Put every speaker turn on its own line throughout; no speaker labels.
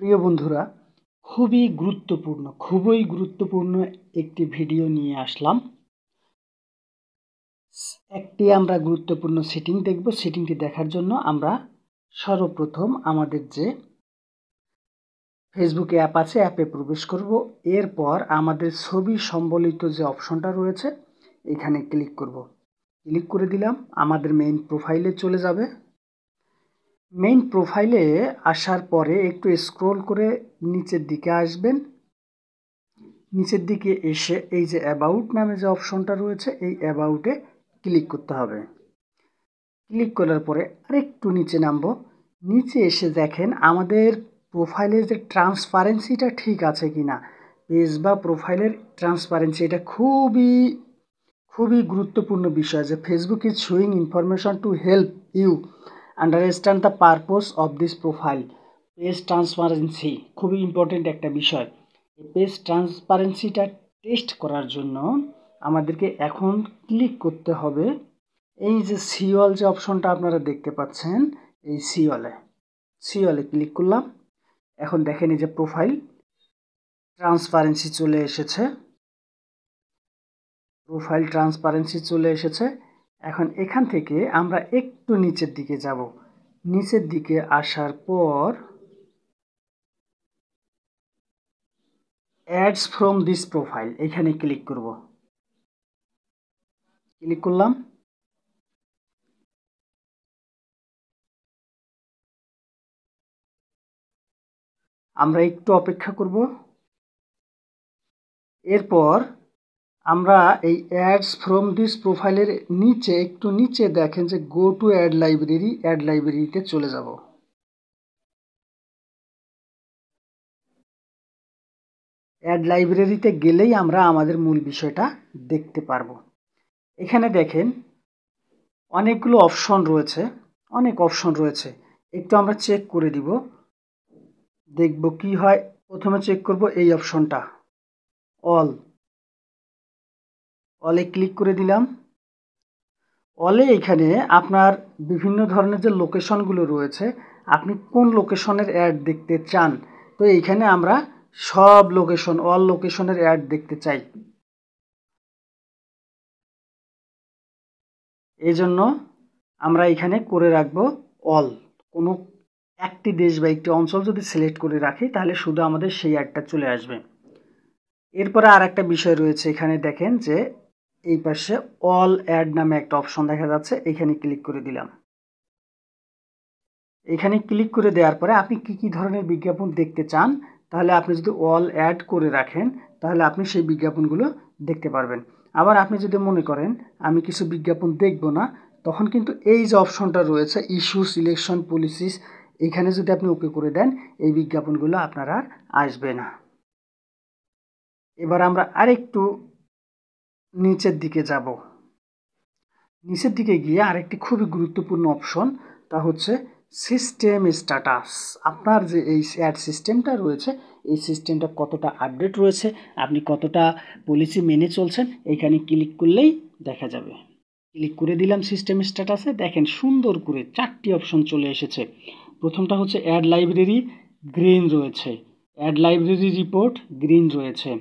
প্রিয় বন্ধুরা, খুবই গুরুত্বপূর্ণ একটি ভিডিও নিয়ে আসলাম। একটি আমরা গুরুত্বপূর্ণ সেটিং দেখব। সেটিংটি দেখার জন্য আমরা সর্বপ্রথম আমাদের যে ফেসবুক অ্যাপ আছে, অ্যাপে প্রবেশ করব। এরপর আমাদের ছবি সম্বলিত যে অপশনটা রয়েছে এখানে ক্লিক করব। ক্লিক করে দিলাম, আমাদের মেইন প্রোফাইলে চলে যাবে। মেইন প্রোফাইলে আসার পরে একটু স্ক্রল করে নিচের দিকে আসবেন। নিচের দিকে এসে এই যে অ্যাবাউট নামে যে অপশনটা রয়েছে এই অ্যাবাউটে ক্লিক করতে হবে। ক্লিক করার পরে আরেকটু নিচে নামবো। নিচে এসে দেখেন আমাদের প্রোফাইলের যে ট্রান্সপারেন্সিটা ঠিক আছে কিনা। পেজ বা প্রোফাইলের ট্রান্সপারেন্সি এটা খুবই গুরুত্বপূর্ণ বিষয়, যে Facebook is showing information to help you understand the purpose of this profile. Page transparency খুবই ইম্পর্টেন্ট একটা বিষয়। এই পেজ ট্রান্সপারেন্সিটা টেস্ট করার জন্য আমাদেরকে এখন ক্লিক করতে হবে এই যে সিওল যে অপশনটা আপনারা দেখতে পাচ্ছেন, এই সিওলে ক্লিক করলাম। এখন দেখেন এই যে প্রোফাইল ট্রান্সপারেন্সি চলে এসেছে। এখন এখান থেকে আমরা একটু নিচের দিকে যাব। নিচের দিকে আসার পর অ্যাডস ফ্রম দিস প্রোফাইল এখানে ক্লিক করব। ক্লিক করলাম। আমরা একটু অপেক্ষা করব। এরপর আমরা এই অ্যাডস ফ্রম দিস প্রোফাইলের একটু নিচে দেখেন যে গো টু অ্যাড লাইব্রেরিতে চলে যাব। অ্যাড লাইব্রেরিতে গেলেই আমরা আমাদের মূল বিষয়টা দেখতে পারবো। এখানে দেখেন অনেক অপশন রয়েছে। একটু আমরা চেক করে দিব, দেখব কি হয়। প্রথমে চেক করব এই অপশনটা অলে ক্লিক করে দিলাম। অলে এখানে আপনার বিভিন্ন ধরনের যে লোকেশনগুলো রয়েছে, আপনি কোন লোকেশনের অ্যাড দেখতে চান, তো এইখানে আমরা সব অল লোকেশনের অ্যাড দেখতে চাই। এই জন্য আমরা এখানে করে রাখবো অল। কোনো একটি দেশ বা একটি অঞ্চল যদি সিলেক্ট করে রাখি তাহলে শুধু আমাদের সেই অ্যাডটা চলে আসবে। এরপরে আর একটা বিষয় রয়েছে, এখানে দেখেন যে এই পাশে অল অ্যাড নামে একটা অপশন দেখা যাচ্ছে, এখানে ক্লিক করে দিলাম। এখানে ক্লিক করে দেওয়ার পরে আপনি কি ধরনের বিজ্ঞাপন দেখতে চান, তাহলে আপনি যদি অল অ্যাড করে রাখেন তাহলে আপনি সেই বিজ্ঞাপনগুলো দেখতে পারবেন। আবার আপনি যদি মনে করেন আমি কিছু বিজ্ঞাপন দেখব না, তখন কিন্তু এই যে অপশনটা রয়েছে ইস্যু সিলেকশন পলিসিস, এখানে যদি আপনি ওকে করে দেন এই বিজ্ঞাপনগুলো আপনার আর আসবে না। এবার আমরা আরেকটু নিচের দিকে যাব। নিচের দিকে গিয়ে আরেকটি খুবই গুরুত্বপূর্ণ অপশন, তা হচ্ছে সিস্টেম স্ট্যাটাস। আপনার যে এই অ্যাড সিস্টেমটা রয়েছে এই সিস্টেমটা কতটা আপডেট রয়েছে, আপনি কতটা পলিসি মেনে চলছেন, এখানে ক্লিক করলেই দেখা যাবে। ক্লিক করে দিলাম সিস্টেম স্ট্যাটাসে। দেখেন সুন্দর করে 4টি অপশন চলে এসেছে। প্রথমটা হচ্ছে অ্যাড লাইব্রেরি, গ্রিন রয়েছে। অ্যাড লাইব্রেরি রিপোর্ট, গ্রিন রয়েছে।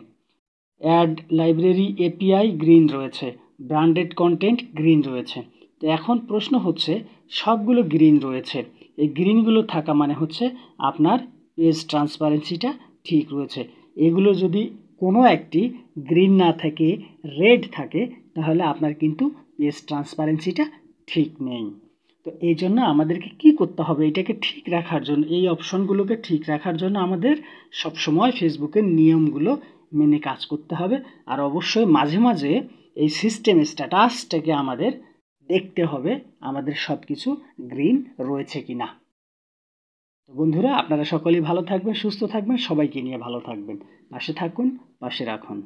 অ্যাড লাইব্রেরি এপিআই, গ্রিন রয়েছে। ব্র্যান্ডেড কন্টেন্ট, গ্রিন রয়েছে। তো এখন প্রশ্ন হচ্ছে সবগুলো গ্রিন রয়েছে, এই গ্রিনগুলো থাকা মানে হচ্ছে আপনার পেজ ট্রান্সপারেন্সিটা ঠিক রয়েছে। এগুলো যদি কোনো একটি গ্রিন না থাকে, রেড থাকে, তাহলে আপনার কিন্তু পেজ ট্রান্সপারেন্সিটা ঠিক নেই। তো এই জন্য আমাদেরকে কি করতে হবে, এটাকে ঠিক রাখার জন্য, এই অপশনগুলোকে ঠিক রাখার জন্য আমাদের সবসময় ফেসবুকের নিয়মগুলো মেনে কাজ করতে হবে। আর অবশ্যই মাঝে মাঝে এই সিস্টেম স্ট্যাটাসটাকে আমাদের দেখতে হবে আমাদের সব কিছু গ্রিন রয়েছে কিনা। তো বন্ধুরা, আপনারা সকলেই ভালো থাকবেন, সুস্থ থাকবেন, সবাইকে নিয়ে ভালো থাকবেন। পাশে থাকুন, পাশে রাখুন।